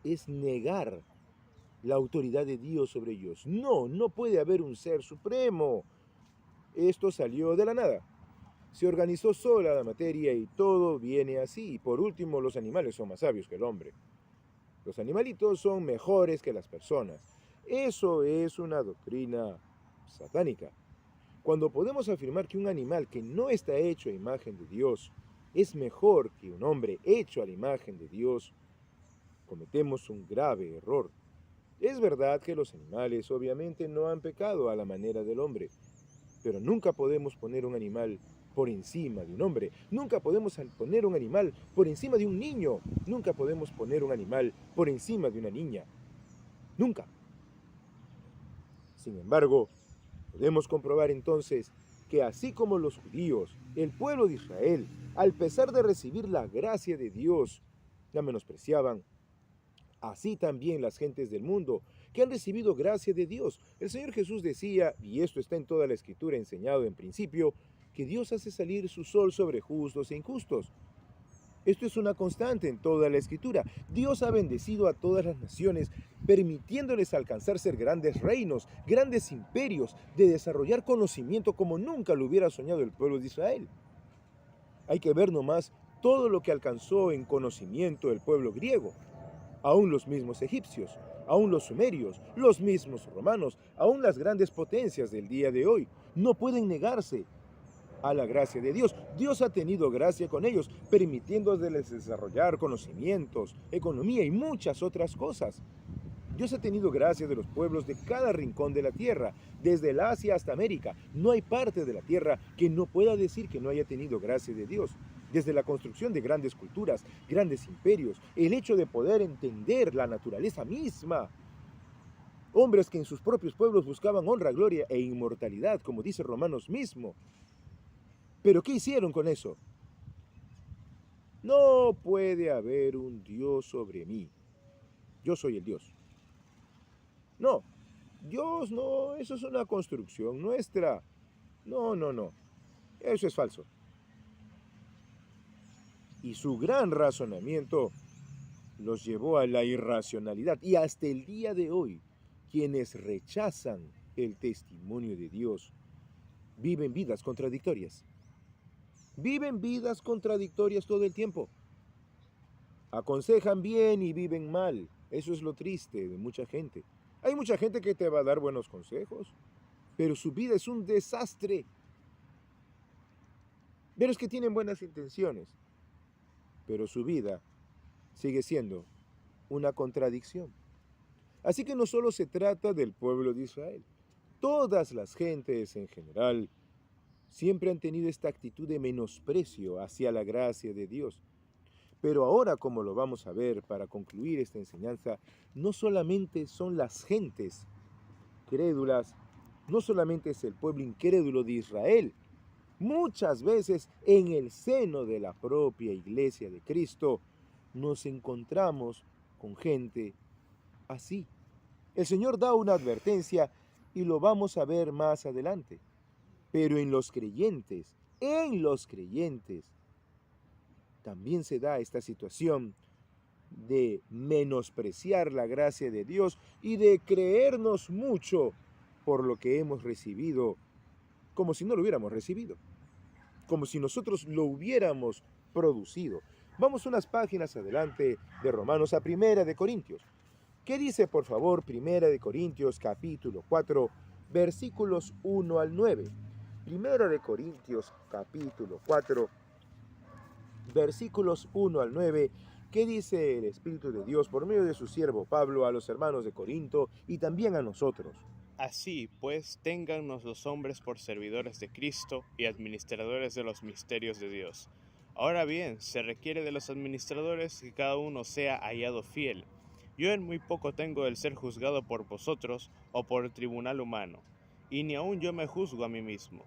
es negar la autoridad de Dios sobre ellos. No, no puede haber un ser supremo. Esto salió de la nada. Se organizó sola la materia y todo viene así. Y por último, los animales son más sabios que el hombre. Los animalitos son mejores que las personas. Eso es una doctrina satánica. Cuando podemos afirmar que un animal que no está hecho a imagen de Dios es mejor que un hombre hecho a la imagen de Dios, cometemos un grave error. Es verdad que los animales obviamente no han pecado a la manera del hombre, pero nunca podemos poner un animal por encima de un hombre. Nunca podemos poner un animal por encima de un niño. Nunca podemos poner un animal por encima de una niña. Nunca. Sin embargo, podemos comprobar entonces que así como los judíos, el pueblo de Israel, al pesar de recibir la gracia de Dios, la menospreciaban, así también las gentes del mundo que han recibido gracia de Dios. El Señor Jesús decía, y esto está en toda la Escritura enseñado en principio, que Dios hace salir su sol sobre justos e injustos. Esto es una constante en toda la Escritura. Dios ha bendecido a todas las naciones, permitiéndoles alcanzar ser grandes reinos, grandes imperios, de desarrollar conocimiento como nunca lo hubiera soñado el pueblo de Israel. Hay que ver nomás todo lo que alcanzó en conocimiento el pueblo griego. Aún los mismos egipcios, aún los sumerios, los mismos romanos, aún las grandes potencias del día de hoy, no pueden negarse a la gracia de Dios. Dios ha tenido gracia con ellos, permitiéndoles desarrollar conocimientos, economía y muchas otras cosas. Dios ha tenido gracia de los pueblos de cada rincón de la tierra, desde el Asia hasta América. No hay parte de la tierra que no pueda decir que no haya tenido gracia de Dios. Desde la construcción de grandes culturas, grandes imperios, el hecho de poder entender la naturaleza misma. Hombres que en sus propios pueblos buscaban honra, gloria e inmortalidad, como dice Romanos mismo. ¿Pero qué hicieron con eso? No puede haber un Dios sobre mí. Yo soy el Dios. No, Dios no, eso es una construcción nuestra. No, no, no. Eso es falso. Y su gran razonamiento los llevó a la irracionalidad. Y hasta el día de hoy, quienes rechazan el testimonio de Dios viven vidas contradictorias. Viven vidas contradictorias todo el tiempo. Aconsejan bien y viven mal. Eso es lo triste de mucha gente. Hay mucha gente que te va a dar buenos consejos, pero su vida es un desastre. Pero es que tienen buenas intenciones, pero su vida sigue siendo una contradicción. Así que no solo se trata del pueblo de Israel. Todas las gentes en general siempre han tenido esta actitud de menosprecio hacia la gracia de Dios. Pero ahora, como lo vamos a ver para concluir esta enseñanza, no solamente son las gentes incrédulas no solamente es el pueblo incrédulo de Israel. Muchas veces en el seno de la propia iglesia de Cristo nos encontramos con gente así. El Señor da una advertencia y lo vamos a ver más adelante. Pero en los creyentes, también se da esta situación de menospreciar la gracia de Dios y de creernos mucho por lo que hemos recibido, como si no lo hubiéramos recibido, como si nosotros lo hubiéramos producido. Vamos unas páginas adelante de Romanos a Primera de Corintios. ¿Qué dice, por favor, Primera de Corintios, capítulo 4, versículos 1 al 9? Primera de Corintios, capítulo 4, versículos 1 al 9. ¿Qué dice el Espíritu de Dios por medio de su siervo Pablo a los hermanos de Corinto y también a nosotros? Así pues, téngannos los hombres por servidores de Cristo y administradores de los misterios de Dios. Ahora bien, se requiere de los administradores que cada uno sea hallado fiel. Yo en muy poco tengo el ser juzgado por vosotros o por el tribunal humano, y ni aun yo me juzgo a mí mismo.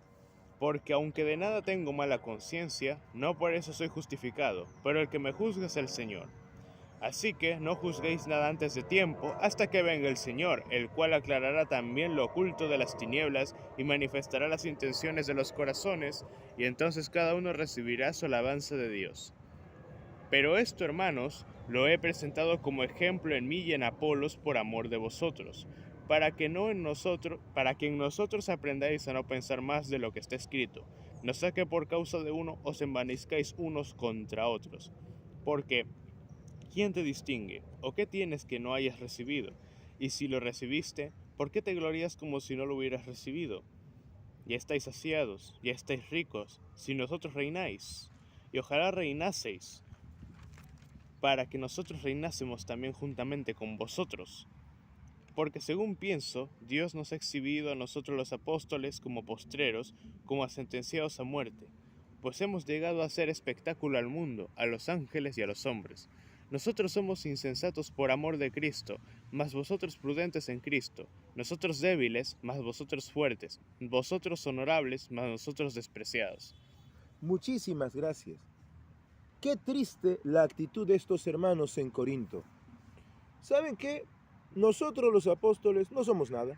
Porque aunque de nada tengo mala conciencia, no por eso soy justificado, pero el que me juzga es el Señor. Así que no juzguéis nada antes de tiempo, hasta que venga el Señor, el cual aclarará también lo oculto de las tinieblas y manifestará las intenciones de los corazones, y entonces cada uno recibirá su alabanza de Dios. Pero esto, hermanos, lo he presentado como ejemplo en mí y en Apolos por amor de vosotros, para que en nosotros aprendáis a no pensar más de lo que está escrito, no sea que por causa de uno os envanezcáis unos contra otros. Porque ¿quién te distingue? ¿O qué tienes que no hayas recibido? Y si lo recibiste, ¿por qué te glorías como si no lo hubieras recibido? Ya estáis saciados, ya estáis ricos, si nosotros reináis. Y ojalá reinaseis, para que nosotros reinásemos también juntamente con vosotros. Porque según pienso, Dios nos ha exhibido a nosotros los apóstoles como postreros, como a sentenciados a muerte, pues hemos llegado a hacer espectáculo al mundo, a los ángeles y a los hombres. Nosotros somos insensatos por amor de Cristo, mas vosotros prudentes en Cristo, nosotros débiles, mas vosotros fuertes, vosotros honorables, mas nosotros despreciados. Muchísimas gracias. Qué triste la actitud de estos hermanos en Corinto. ¿Saben qué? Nosotros los apóstoles no somos nada.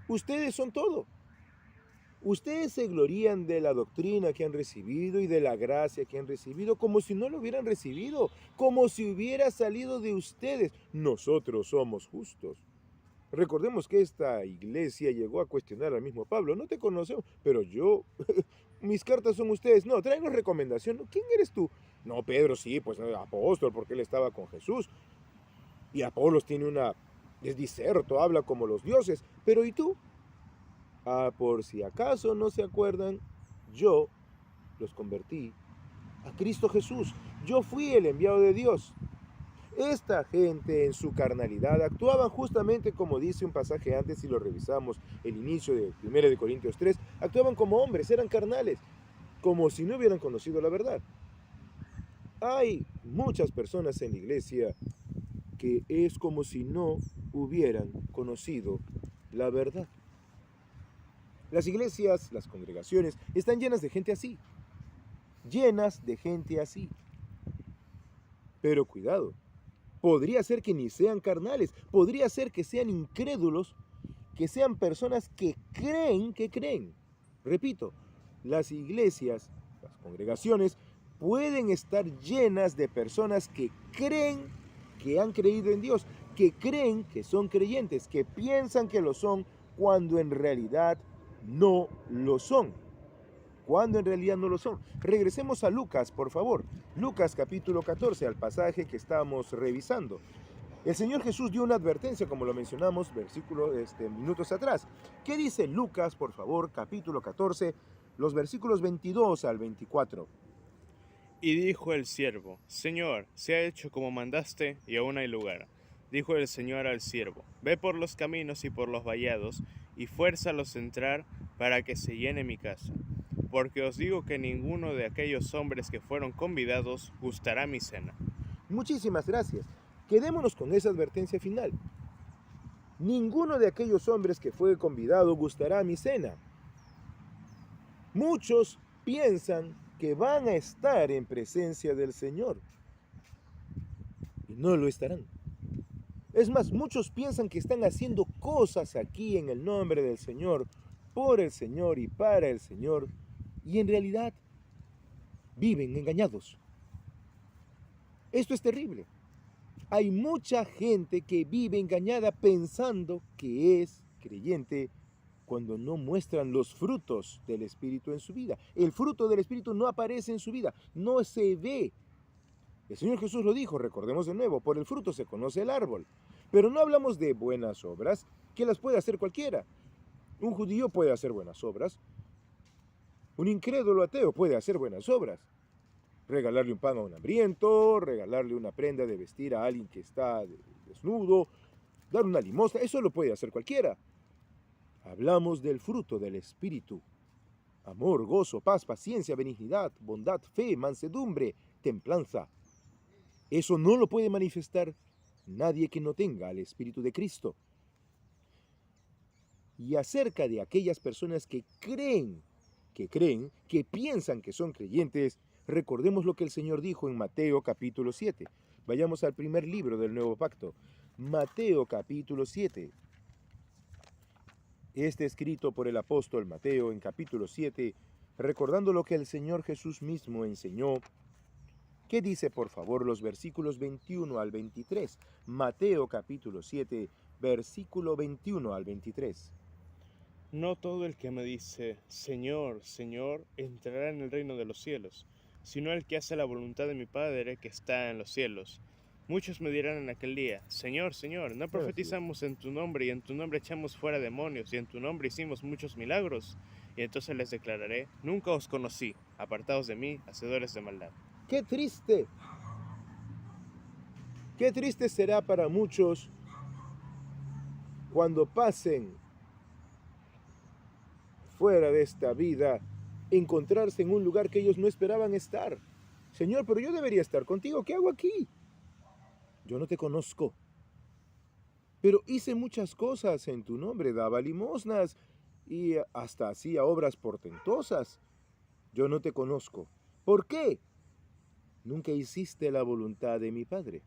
Ustedes son todo. Ustedes se glorían de la doctrina que han recibido y de la gracia que han recibido como si no lo hubieran recibido, como si hubiera salido de ustedes. Nosotros somos justos. Recordemos que esta iglesia llegó a cuestionar al mismo Pablo. No te conocemos, pero yo, mis cartas son ustedes. No, tráenos recomendación. ¿Quién eres tú? No, Pedro, sí, pues apóstol, porque él estaba con Jesús. Y Apolos es diserto, habla como los dioses. Pero ¿y tú? Por si acaso no se acuerdan, yo los convertí a Cristo Jesús. Yo fui el enviado de Dios. Esta gente en su carnalidad actuaban justamente como dice un pasaje antes, si lo revisamos, el inicio de 1 de Corintios 3, actuaban como hombres, eran carnales, como si no hubieran conocido la verdad. Hay muchas personas en la iglesia que es como si no hubieran conocido la verdad. Las iglesias, las congregaciones, están llenas de gente así. Llenas de gente así. Pero cuidado, podría ser que ni sean carnales, podría ser que sean incrédulos, que sean personas que creen. Repito, las iglesias, las congregaciones, pueden estar llenas de personas que creen que han creído en Dios, que creen que son creyentes, que piensan que lo son cuando en realidad no lo son. Regresemos a Lucas, por favor. Lucas capítulo 14, al pasaje que estamos revisando. El Señor Jesús dio una advertencia, como lo mencionamos minutos atrás. ¿Qué dice Lucas, por favor, capítulo 14, los versículos 22 al 24? Y dijo el siervo: Señor, se ha hecho como mandaste, y aún hay lugar. Dijo el Señor al siervo: Ve por los caminos y por los vallados, y fuérzalos a entrar, para que se llene mi casa. Porque os digo que ninguno de aquellos hombres que fueron convidados gustará mi cena. Muchísimas gracias. Quedémonos con esa advertencia final. ninguno de aquellos hombres que fue convidado gustará mi cena. Muchos piensan que van a estar en presencia del Señor y no lo estarán. Es más, muchos piensan que están haciendo cosas aquí en el nombre del Señor, por el Señor y para el Señor, y en realidad viven engañados. Esto es terrible. Hay mucha gente que vive engañada pensando que es creyente cuando no muestran los frutos del Espíritu en su vida. El fruto del Espíritu no aparece en su vida, no se ve. El Señor Jesús lo dijo, recordemos de nuevo, por el fruto se conoce el árbol. Pero no hablamos de buenas obras, que las puede hacer cualquiera. Un judío puede hacer buenas obras. Un incrédulo ateo puede hacer buenas obras. Regalarle un pan a un hambriento, regalarle una prenda de vestir a alguien que está desnudo, dar una limosna, eso lo puede hacer cualquiera. Hablamos del fruto del Espíritu. Amor, gozo, paz, paciencia, benignidad, bondad, fe, mansedumbre, templanza. Eso no lo puede manifestar nadie que no tenga al Espíritu de Cristo. Y acerca de aquellas personas que piensan que son creyentes, recordemos lo que el Señor dijo en Mateo capítulo 7. Vayamos al primer libro del Nuevo Pacto. Mateo capítulo 7. Este escrito por el apóstol Mateo en capítulo 7, recordando lo que el Señor Jesús mismo enseñó. ¿Qué dice, por favor, los versículos 21 al 23? Mateo capítulo 7, versículo 21 al 23. No todo el que me dice, Señor, Señor, entrará en el reino de los cielos, sino el que hace la voluntad de mi Padre que está en los cielos. Muchos me dirán en aquel día, Señor, Señor, ¿no profetizamos en tu nombre y en tu nombre echamos fuera demonios y en tu nombre hicimos muchos milagros? Y entonces les declararé, nunca os conocí, apartados de mí, hacedores de maldad. ¡Qué triste! ¡Qué triste será para muchos cuando pasen fuera de esta vida, encontrarse en un lugar que ellos no esperaban estar! Señor, pero yo debería estar contigo, ¿qué hago aquí? Yo no te conozco, pero hice muchas cosas en tu nombre, daba limosnas y hasta hacía obras portentosas. Yo no te conozco. ¿Por qué? Nunca hiciste la voluntad de mi Padre.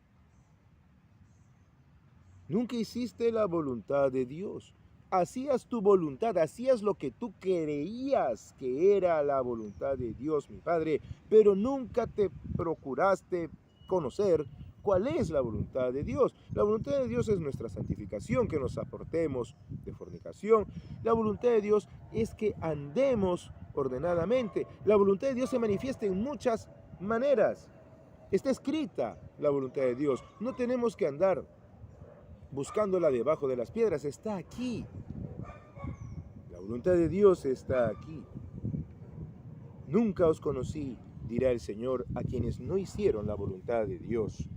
Nunca hiciste la voluntad de Dios. Hacías tu voluntad, hacías lo que tú creías que era la voluntad de Dios, mi Padre, pero nunca te procuraste conocer cuál es la voluntad de Dios. La voluntad de Dios es nuestra santificación, que nos apartemos de fornicación. La voluntad de Dios es que andemos ordenadamente. La voluntad de Dios se manifiesta en muchas maneras. Está escrita la voluntad de Dios. No tenemos que andar buscándola debajo de las piedras. Está aquí. La voluntad de Dios está aquí. Nunca os conocí, dirá el Señor, a quienes no hicieron la voluntad de Dios.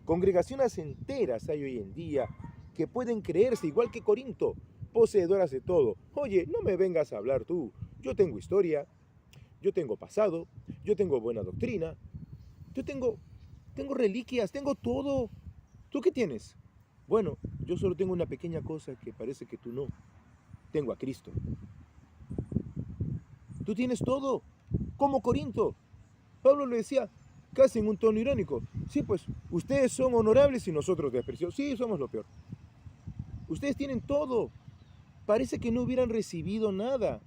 Congregaciones enteras hay hoy en día que pueden creerse igual que Corinto, poseedoras de todo. Oye, no me vengas a hablar tú. Yo tengo historia, yo tengo pasado, yo tengo buena doctrina, yo tengo reliquias, tengo todo. ¿Tú qué tienes? Bueno, yo solo tengo una pequeña cosa que parece que tú no. Tengo a Cristo. Tú tienes todo, como Corinto. Pablo le decía, casi en un tono irónico, sí, pues, ustedes son honorables y nosotros despreciados. Sí, somos lo peor. Ustedes tienen todo. Parece que no hubieran recibido nada.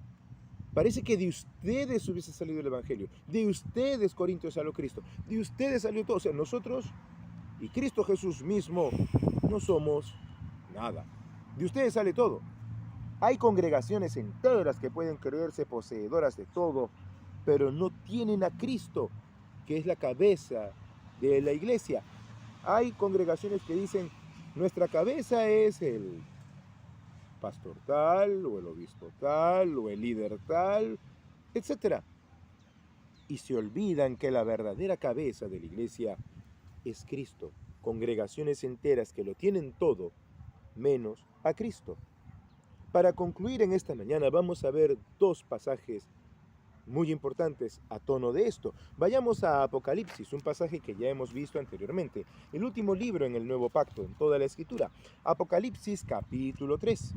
Parece que de ustedes hubiese salido el Evangelio. De ustedes, Corintios, salió Cristo. De ustedes salió todo. O sea, nosotros y Cristo Jesús mismo no somos nada. De ustedes sale todo. Hay congregaciones enteras que pueden creerse poseedoras de todo, pero no tienen a Cristo, que es la cabeza de la iglesia. Hay congregaciones que dicen, nuestra cabeza es el pastor tal, o el obispo tal, o el líder tal, etc. Y se olvidan que la verdadera cabeza de la iglesia es Cristo. Congregaciones enteras que lo tienen todo, menos a Cristo. Para concluir en esta mañana vamos a ver dos pasajes muy importantes a tono de esto. Vayamos a Apocalipsis, un pasaje que ya hemos visto anteriormente, el último libro en el Nuevo Pacto, en toda la Escritura. Apocalipsis capítulo 3.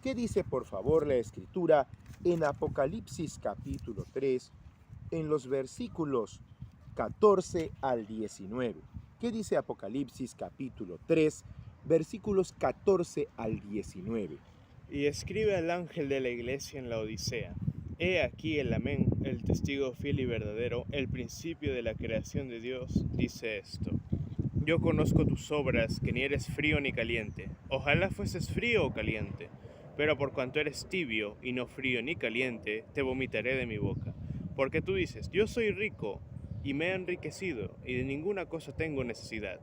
¿Qué dice por favor la Escritura en Apocalipsis capítulo 3, en los versículos 14 al 19? ¿Qué dice Apocalipsis capítulo 3, versículos 14 al 19? Y escribe al ángel de la iglesia en la Odisea: He aquí el Amén, el testigo fiel y verdadero, el principio de la creación de Dios, dice esto: Yo conozco tus obras, que ni eres frío ni caliente. Ojalá fueses frío o caliente. Pero por cuanto eres tibio y no frío ni caliente, te vomitaré de mi boca. Porque tú dices: Yo soy rico y me he enriquecido, y de ninguna cosa tengo necesidad.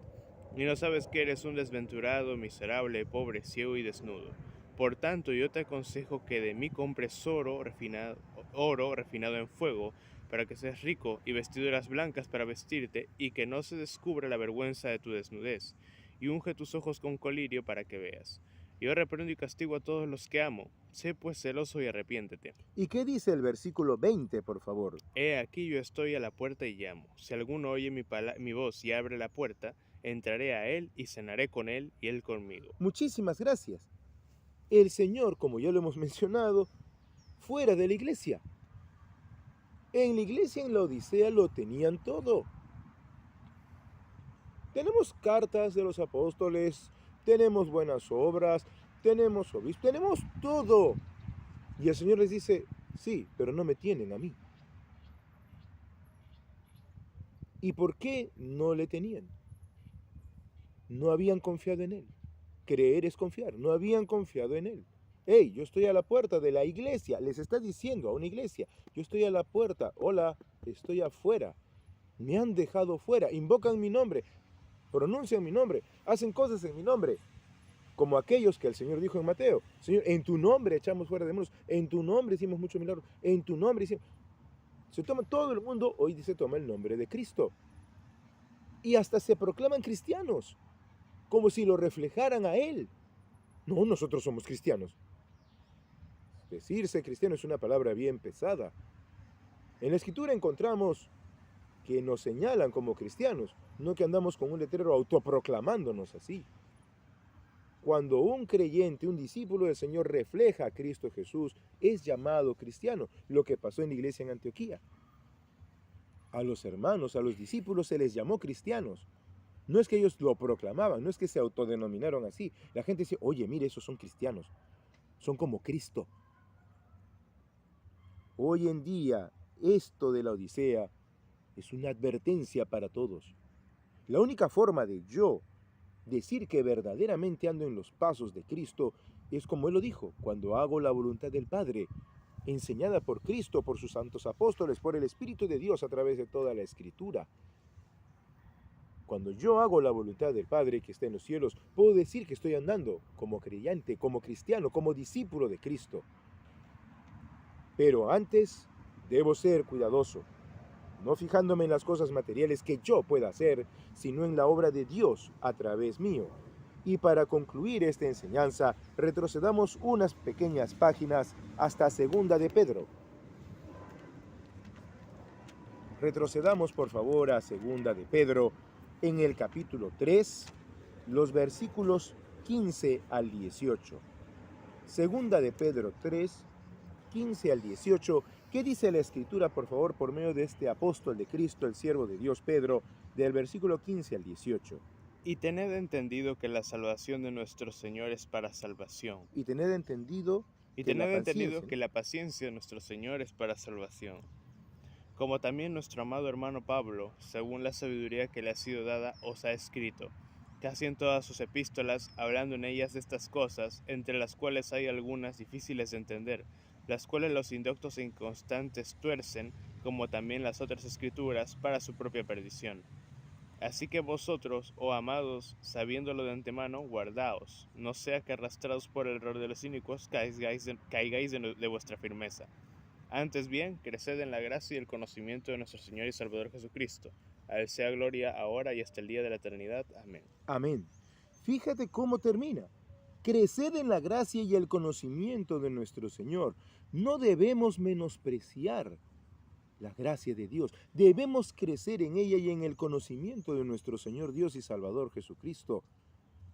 Y no sabes que eres un desventurado, miserable, pobre, ciego y desnudo. Por tanto, yo te aconsejo que de mí compres oro refinado en fuego, para que seas rico, y vestiduras blancas para vestirte, y que no se descubra la vergüenza de tu desnudez, y unge tus ojos con colirio para que veas. Yo reprendo y castigo a todos los que amo. Sé pues celoso y arrepiéntete. ¿Y qué dice el versículo 20, por favor? He aquí yo estoy a la puerta y llamo. Si alguno oye mi voz y abre la puerta, entraré a él y cenaré con él y él conmigo. Muchísimas gracias. El Señor, como ya lo hemos mencionado, fuera de la iglesia. En la iglesia en la Odisea lo tenían todo. Tenemos cartas de los apóstoles, tenemos buenas obras, tenemos obispos, tenemos todo. Y el Señor les dice, sí, pero no me tienen a mí. ¿Y por qué no le tenían? No habían confiado en Él. Creer es confiar. No habían confiado en Él. Hey, yo estoy a la puerta de la iglesia. Les está diciendo a una iglesia, yo estoy a la puerta. Hola, estoy afuera. Me han dejado fuera. Invocan mi nombre. Pronuncian mi nombre. Hacen cosas en mi nombre. Como aquellos que el Señor dijo en Mateo. Señor, en tu nombre echamos fuera demonios. En tu nombre hicimos muchos milagros. En tu nombre hicimos... Se toma todo el mundo, hoy se toma el nombre de Cristo. Y hasta se proclaman cristianos, como si lo reflejaran a Él. No, nosotros somos cristianos. Decirse cristiano es una palabra bien pesada. En la Escritura encontramos que nos señalan como cristianos, no que andamos con un letrero autoproclamándonos así. Cuando un creyente, un discípulo del Señor refleja a Cristo Jesús, es llamado cristiano, lo que pasó en la iglesia en Antioquía. A los hermanos, a los discípulos se les llamó cristianos. No es que ellos lo proclamaban, no es que se autodenominaron así. La gente dice, oye, mire, esos son cristianos, son como Cristo. Hoy en día, esto de la Odisea es una advertencia para todos. La única forma de yo decir que verdaderamente ando en los pasos de Cristo es como Él lo dijo, cuando hago la voluntad del Padre, enseñada por Cristo, por sus santos apóstoles, por el Espíritu de Dios a través de toda la Escritura. Cuando yo hago la voluntad del Padre que está en los cielos, puedo decir que estoy andando como creyente, como cristiano, como discípulo de Cristo. Pero antes debo ser cuidadoso, no fijándome en las cosas materiales que yo pueda hacer, sino en la obra de Dios a través mío. Y para concluir esta enseñanza, retrocedamos unas pequeñas páginas hasta Segunda de Pedro. Retrocedamos por favor a Segunda de Pedro, en el capítulo 3, los versículos 15 al 18. Segunda de Pedro 3, 15 al 18. ¿Qué dice la Escritura, por favor, por medio de este apóstol de Cristo, el siervo de Dios, Pedro, del versículo 15 al 18? Y tened entendido que la salvación de nuestro Señor es para salvación. Y tened entendido que la paciencia de nuestro Señor es para salvación. Como también nuestro amado hermano Pablo, según la sabiduría que le ha sido dada, os ha escrito, casi en todas sus epístolas, hablando en ellas de estas cosas, entre las cuales hay algunas difíciles de entender, las cuales los indoctos e inconstantes tuercen, como también las otras escrituras, para su propia perdición. Así que vosotros, oh amados, sabiéndolo de antemano, guardaos, no sea que arrastrados por el error de los inicuos caigáis de vuestra firmeza. Antes bien, creced en la gracia y el conocimiento de nuestro Señor y Salvador Jesucristo. A Él sea gloria ahora y hasta el día de la eternidad. Amén. Amén. Fíjate cómo termina. Creced en la gracia y el conocimiento de nuestro Señor. No debemos menospreciar la gracia de Dios. Debemos crecer en ella y en el conocimiento de nuestro Señor Dios y Salvador Jesucristo.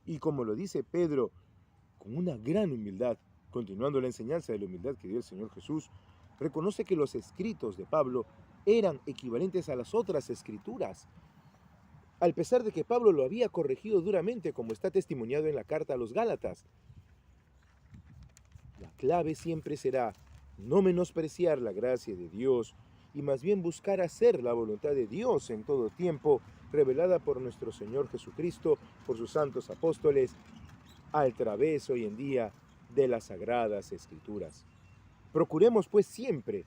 Y como lo dice Pedro, con una gran humildad, continuando la enseñanza de la humildad que dio el Señor Jesús, reconoce que los escritos de Pablo eran equivalentes a las otras escrituras. Al pesar de que Pablo lo había corregido duramente, como está testimoniado en la carta a los Gálatas. La clave siempre será no menospreciar la gracia de Dios y más bien buscar hacer la voluntad de Dios en todo tiempo, revelada por nuestro Señor Jesucristo, por sus santos apóstoles, a través hoy en día de las Sagradas Escrituras. Procuremos pues siempre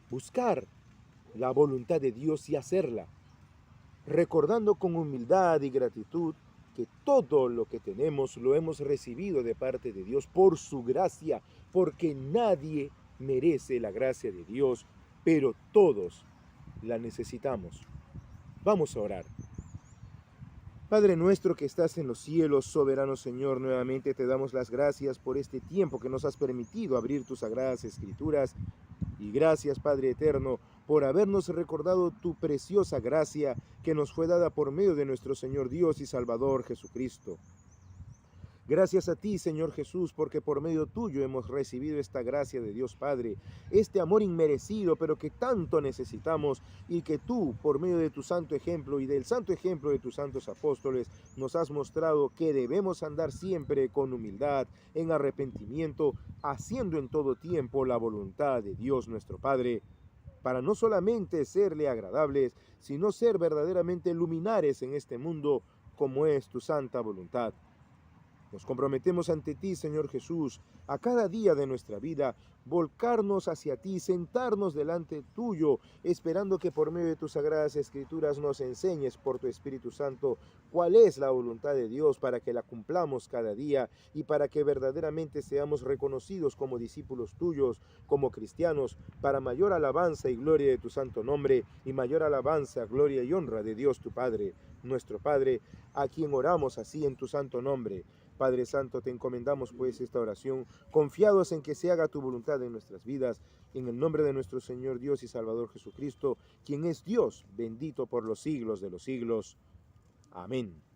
buscar la voluntad de Dios y hacerla, recordando con humildad y gratitud que todo lo que tenemos lo hemos recibido de parte de Dios por su gracia, porque nadie merece la gracia de Dios, pero todos la necesitamos. Vamos a orar. Padre nuestro que estás en los cielos, soberano Señor, nuevamente te damos las gracias por este tiempo que nos has permitido abrir tus sagradas escrituras. Y gracias, Padre eterno, por habernos recordado tu preciosa gracia que nos fue dada por medio de nuestro Señor Dios y Salvador Jesucristo. Gracias a ti, Señor Jesús, porque por medio tuyo hemos recibido esta gracia de Dios Padre, este amor inmerecido, pero que tanto necesitamos, y que tú, por medio de tu santo ejemplo y del santo ejemplo de tus santos apóstoles, nos has mostrado que debemos andar siempre con humildad, en arrepentimiento, haciendo en todo tiempo la voluntad de Dios nuestro Padre, para no solamente serle agradables, sino ser verdaderamente luminares en este mundo, como es tu santa voluntad. Nos comprometemos ante ti, Señor Jesús, a cada día de nuestra vida, volcarnos hacia ti, sentarnos delante tuyo, esperando que por medio de tus sagradas escrituras nos enseñes por tu Espíritu Santo cuál es la voluntad de Dios para que la cumplamos cada día y para que verdaderamente seamos reconocidos como discípulos tuyos, como cristianos, para mayor alabanza y gloria de tu santo nombre y mayor alabanza, gloria y honra de Dios tu Padre, nuestro Padre, a quien oramos así en tu santo nombre. Padre Santo, te encomendamos pues esta oración, confiados en que se haga tu voluntad en nuestras vidas, en el nombre de nuestro Señor Dios y Salvador Jesucristo, quien es Dios, bendito por los siglos de los siglos. Amén.